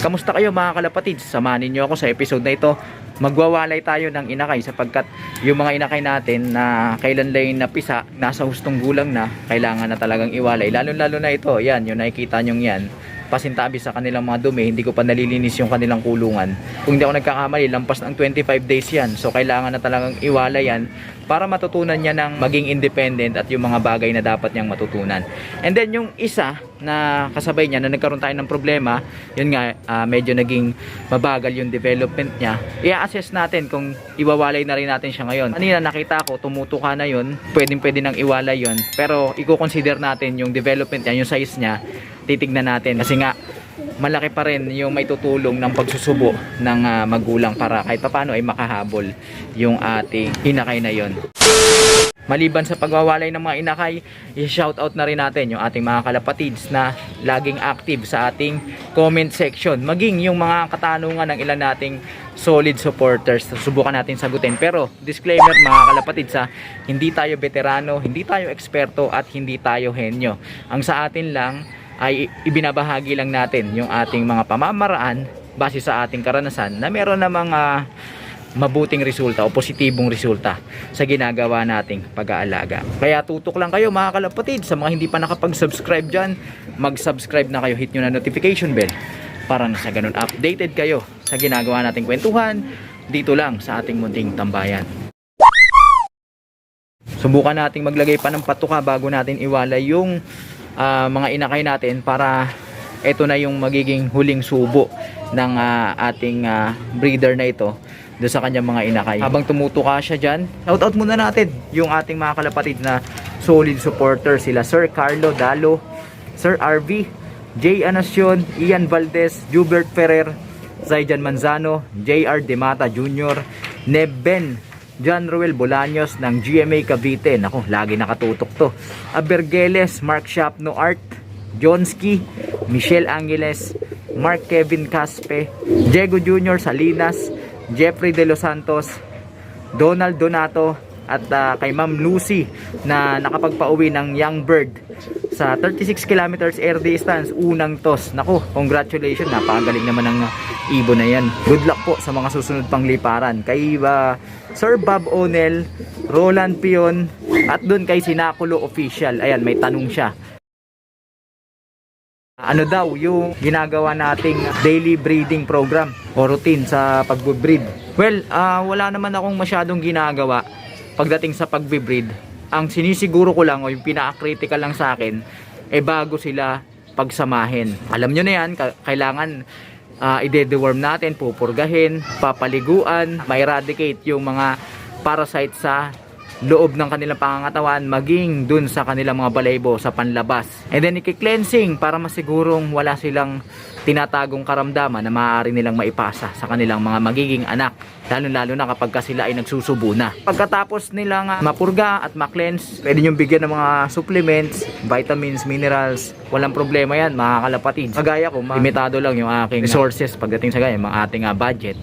Kamusta kayo mga kalapatids? Samahan niyo ako sa episode na ito. Magwawalay tayo ng inakay sapagkat yung mga inakay natin na kailan lang napisa, nasa hustong gulang na, kailangan na talagang iwalay. Lalo na ito, yan, yung nakikita nyo yan, pasintabi sa kanilang mga dumi, hindi ko pa nalilinis yung kanilang kulungan. Kung hindi ako nagkakamali, lampas ng 25 days yan. So kailangan na talagang iwalay yan para matutunan niya ng maging independent at yung mga bagay na dapat niyang matutunan. And then yung isa na kasabay niya na nagkaroon tayo ng problema, yun nga, medyo naging mabagal yung development niya. I-assess natin kung iwawalay na rin natin siya ngayon. Kanina nakita ko, tumutuka na yun, pwede nang iwalay yun, pero i-consider natin yung development niya, yung size niya, titignan natin kasi nga malaki pa rin yung may tutulong ng pagsusubo ng magulang para kahit paano ay makahabol yung ating inakay na yon. Maliban sa pagwawalay ng mga inakay, i-shoutout na rin natin yung ating mga kalapatids na laging active sa ating comment section. Maging yung mga katanungan ng ilan nating solid supporters. Subukan natin sagutin. Pero disclaimer mga kalapatids, hindi tayo veterano, hindi tayo eksperto at hindi tayo henyo. Ang sa atin lang ay ibinabahagi lang natin yung ating mga pamamaraan base sa ating karanasan na meron na mga mabuting resulta o positibong resulta sa ginagawa nating pag-aalaga. Kaya tutok lang kayo mga kalapatid. Sa mga hindi pa nakapag-subscribe dyan, mag-subscribe na kayo, hit nyo na notification bell para na sa ganun updated kayo sa ginagawa nating kwentuhan dito lang sa ating munting tambayan. Subukan nating maglagay pa ng patuka bago natin iwalay yung mga inakay natin para ito na yung magiging huling subo ng ating breeder na ito doon sa kanyang mga inakay. Habang tumutuka siya dyan, shoutout muna natin yung ating mga kalapatid na solid supporter, sila Sir Carlo Dalo, Sir RV, Jay Anacion, Ian Valdez, Jubert Ferrer, Zaijan Manzano, JR Demata Jr., Nebben, John Ruel Bolaños ng GMA Cavite. Nako, lagi nakatutok to. Abergeles, Mark Shapno Art, Jonski, Michelle Angeles, Mark Kevin Caspe, Diego Jr. Salinas, Jeffrey De Los Santos, Donald Donato, at kay Ma'am Lucy na nakapagpauwi ng Young Bird sa 36 kilometers air distance, unang toss. Nako, congratulations, napakagaling naman ng ibon na yan. Good luck po sa mga susunod pang liparan kay Sir Bob O'Neill, Roland Pion, at dun kay Sinakulo Official. Ayan, may tanong siya. Ano daw yung ginagawa nating daily breeding program o routine sa pag-breed? Well, wala naman akong masyadong ginagawa pagdating sa pag-breed. Ang sinisiguro ko lang o yung pinaka-critical lang sa akin bago sila pagsamahin. Alam nyo na yan, kailangan i-deworm natin, pupurgahin, papaliguan, ma-eradicate yung mga parasite sa loob ng kanilang pangangatawan, maging dun sa kanilang mga balaybo sa panlabas. And then i-cleansing para masigurong wala silang tinatagong karamdaman na maaari nilang maipasa sa kanilang mga magiging anak, lalo na kapag sila ay nagsusubo na. Pagkatapos nilang mapurga at ma-cleanse, pwede nyo bigyan ng mga supplements, vitamins, minerals, walang problema yan mga kalapatid. Kagaya ko, limitado lang yung aking resources pagdating sa ganyan, mga ating budget.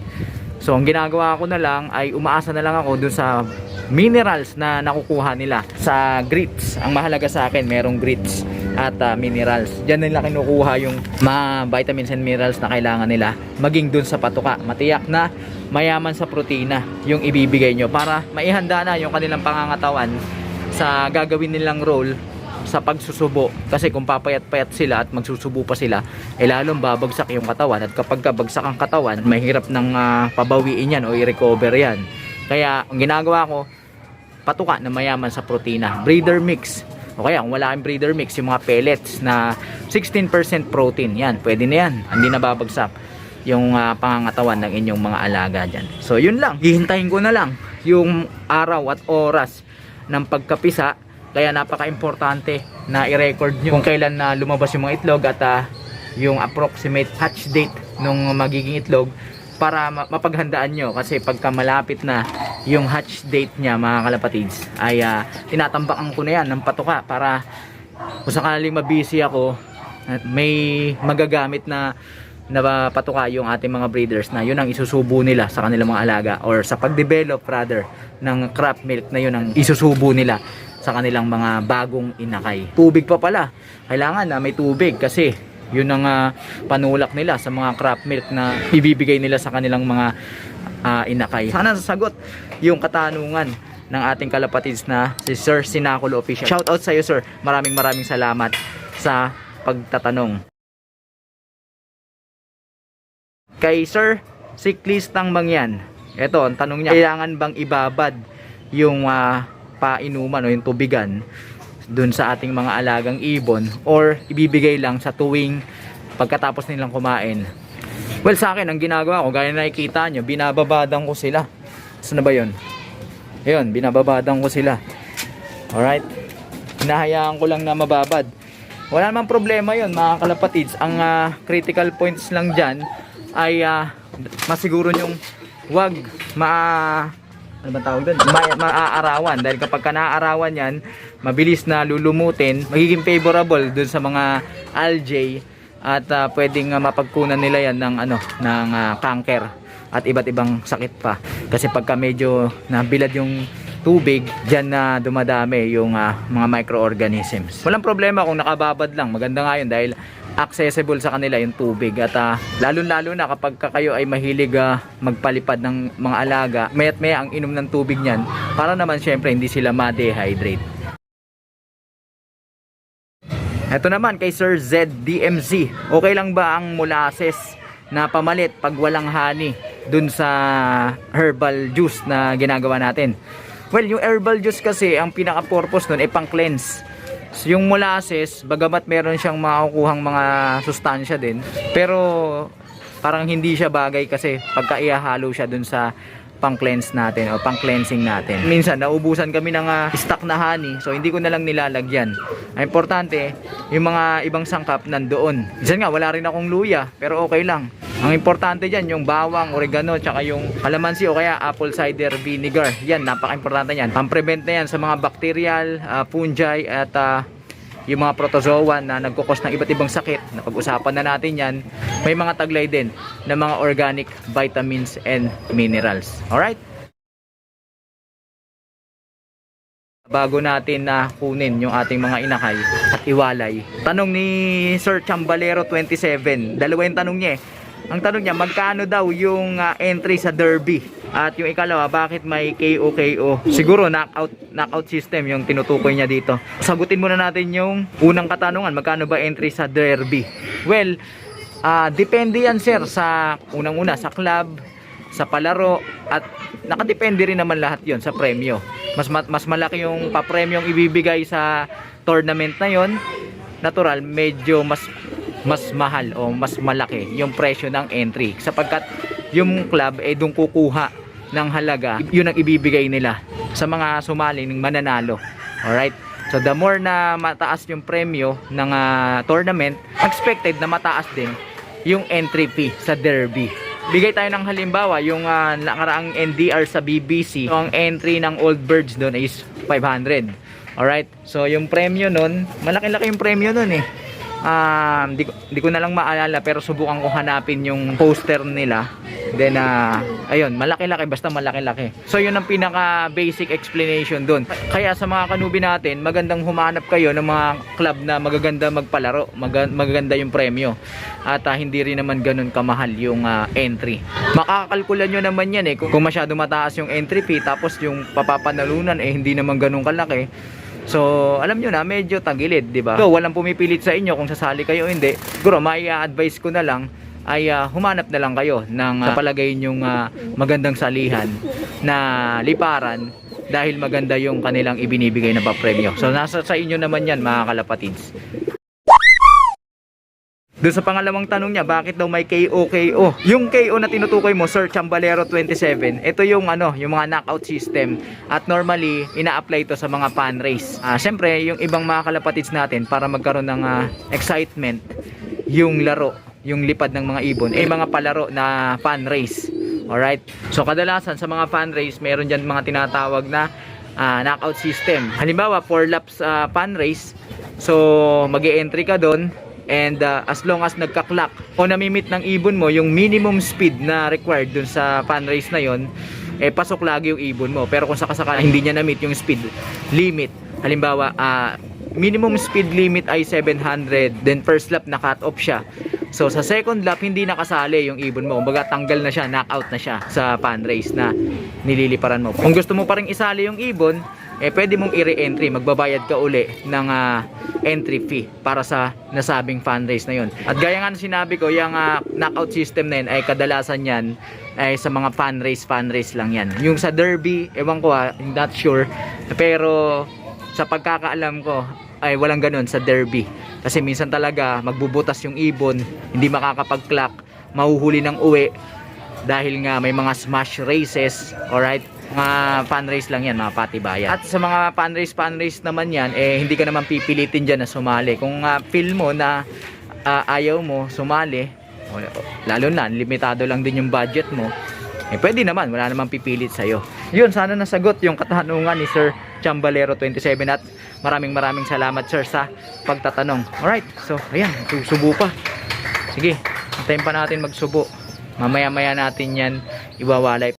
So ang ginagawa ko na lang ay umaasa na lang ako dun sa minerals na nakukuha nila sa grits. Ang mahalaga sa akin, merong grits at minerals. Diyan nila kinukuha yung mga vitamins and minerals na kailangan nila, maging dun sa patuka. Matiyak na mayaman sa protina yung ibibigay nyo para maihanda na yung kanilang pangangatawan sa gagawin nilang role sa pagsusubo. Kasi kung papayat-payat sila at magsusubo pa sila, lalong babagsak yung katawan, at kapag bagsak ang katawan, mahirap nang pabawiin yan o i-recover yan. Kaya ang ginagawa ko, patuka na mayaman sa protina, breeder mix, o kaya kung wala kang breeder mix, yung mga pellets na 16% protein, yan, pwede na yan, hindi na babagsak yung pangangatawan ng inyong mga alaga dyan. So yun lang, hihintayin ko na lang yung araw at oras ng pagkapisa. Kaya napaka-importante na i-record nyo kung kailan na lumabas yung mga itlog at yung approximate hatch date ng magiging itlog para mapaghandaan nyo. Kasi pagka malapit na yung hatch date niya mga kalapatids, ay tinatambakan ko na yan ng patuka para kung sakaling mabisi ako at may magagamit na patuka yung ating mga breeders na yun ang isusubo nila sa kanilang mga alaga, or sa pag-develop rather ng crop milk na yun ang isusubo nila sa kanilang mga bagong inakay. Tubig pa pala, kailangan na may tubig kasi Yun ang panulak nila sa mga crop milk na ibibigay nila sa kanilang mga inakay. Sana sasagot yung katanungan ng ating kalapatids na si Sir Sinakulo Official. Shout out sa iyo, sir. Maraming salamat sa pagtatanong. Kay Sir Cyclistang Mangyan, ito ang tanong niya, kailangan bang ibabad yung painuman o yung tubigan dun sa ating mga alagang ibon, or ibibigay lang sa tuwing pagkatapos nilang kumain? Well, sa akin ang ginagawa ko, gaya na nakikita nyo, binababadan ko sila. Saan na ba yun? Ayun, binababadan ko sila. Alright, hinahayaan ko lang na mababad. Wala namang problema yun, mga kalapatids. Ang critical points lang dyan ay masiguro yung wag ano ba tawag doon? Maaarawan, dahil kapag naaarawan yan, mabilis na lulumutin, magiging favorable doon sa mga algae, at pwedeng mapagkunan nila yan ng cancer at iba't ibang sakit pa. Kasi pagka medyo nabilad yung tubig, dyan na dumadami yung mga microorganisms. Walang problema kung nakababad lang, maganda nga yun dahil accessible sa kanila yung tubig. At lalo na kapag kayo ay mahilig magpalipad ng mga alaga, mayat maya ang inom ng tubig niyan para naman syempre hindi sila ma-dehydrate. Ito naman kay Sir ZDMC, okay lang ba ang molasses na pamalit pag walang honey dun sa herbal juice na ginagawa natin? Well, yung herbal juice kasi ang pinaka-purpose nun ay pang-cleanse. So, yung molasses, bagamat meron siyang makukuhang mga sustansya din, pero parang hindi siya bagay kasi pagka ihahalo siya dun sa pang-cleanse natin o pang-cleansing natin. Minsan, naubusan kami ng stock na honey, so hindi ko na lang nilalagyan. Ang importante, yung mga ibang sangkap nandoon. Minsan nga, wala rin akong luya, pero okay lang. Ang importante dyan, yung bawang, oregano, tsaka yung kalamansi o kaya apple cider vinegar. Yan, napaka-importante yan. Pang-prevent na yan sa mga bacterial, fungi, at yung mga protozoa na nagkukos ng iba't ibang sakit. Napag-usapan na natin yan. May mga taglay din ng mga organic vitamins and minerals. Alright? Bago natin na kunin yung ating mga inakay at iwalay, tanong ni Sir Chambalero 27. Dalawa yung tanong niya eh. Ang tanong niya, magkano daw yung entry sa Derby? At yung ikalawa, bakit may KO? Siguro knockout system yung tinutukoy niya dito. Sagutin muna natin yung unang katanungan, magkano ba entry sa Derby? Well, depende yan sir sa unang-una sa club, sa palaro, at nakadepende rin naman lahat yon sa premyo. Mas malaki yung pa-premyong ibibigay sa tournament na yon, natural medyo mas mahal o mas malaki yung presyo ng entry, sapagkat yung club doon kukuha ng halaga, yun ang ibibigay nila sa mga sumali ng mananalo. Alright, so the more na mataas yung premyo ng tournament, expected na mataas din yung entry fee sa Derby. Bigay tayo ng halimbawa, yung nakaraang NDR sa BBC, so ang entry ng Old Birds doon is 500. Alright, so yung premyo nun, malaki-laki yung premyo nun eh. Di ko na lang maalala, pero subukan ko hanapin yung poster nila. Then ayun, malaki-laki, basta malaki-laki. So yun ang pinaka basic explanation dun. Kaya sa mga kanubi natin, magandang humanap kayo ng mga club na magaganda magpalaro, magaganda yung premyo, at hindi rin naman ganun kamahal yung entry. Makakalkulan nyo naman yan eh, kung masyado mataas yung entry fee tapos yung papapanalunan hindi naman ganun kalaki. So, alam nyo na, medyo tagilid, di ba? So, walang pumipilit sa inyo kung sasali kayo o hindi. Siguro, may advice ko na lang ay humanap na lang kayo ng sa palagay nyong magandang salihan na liparan, dahil maganda yung kanilang ibinibigay na papremyo. So, nasa sa inyo naman yan, mga kalapatids. Doon sa pangalawang tanong niya, bakit daw may KO? Yung KO na tinutukoy mo, Sir Chambalero 27, ito yung yung mga knockout system, at normally ina-apply ito sa mga fan race. Syempre, yung ibang mga kalapatids natin, para magkaroon ng excitement yung laro, yung lipad ng mga ibon, mga palaro na fan race. Alright? So kadalasan sa mga fan race, meron dyan mga tinatawag na knockout system. Halimbawa, 4 laps fan race, so mag-e-entry ka doon. And as long as nagka-clock o namimit ng ibon mo yung minimum speed na required dun sa fan race na yon, pasok lagi yung ibon mo. Pero kung sakasakala hindi niya na-meet yung speed limit, halimbawa minimum speed limit ay 700, then first lap na cut off siya. So sa second lap hindi nakasali yung ibon mo. Kumbaga tanggal na siya, knockout na siya sa fan race na nililiparan mo. Kung gusto mo pa ring isali yung ibon, pwede mong i-re-entry, magbabayad ka uli ng entry fee para sa nasabing fan race na yun. At gaya nga sinabi ko, yung knockout system na yun ay kadalasan yan ay sa mga fan race lang yan. Yung sa derby, ewan ko not sure, pero sa pagkakaalam ko ay walang ganun sa derby. Kasi minsan talaga magbubutas yung ibon, hindi makakapag-clock, mahuhuli ng uwi dahil nga may mga smash races, alright? Mga fan race lang yan, mga patibayan. At sa mga fan race naman yan, hindi ka naman pipilitin dyan na sumali. Kung feel mo na ayaw mo sumali, lalo na, limitado lang din yung budget mo, pwede naman, wala namang pipilit sa'yo. Yun, sana nasagot yung katanungan ni Sir Chambalero 27 at maraming salamat sir sa pagtatanong. Alright, so ayan, susubo pa. Sige, antayin pa natin magsubo. Mamaya natin yan iwawalay.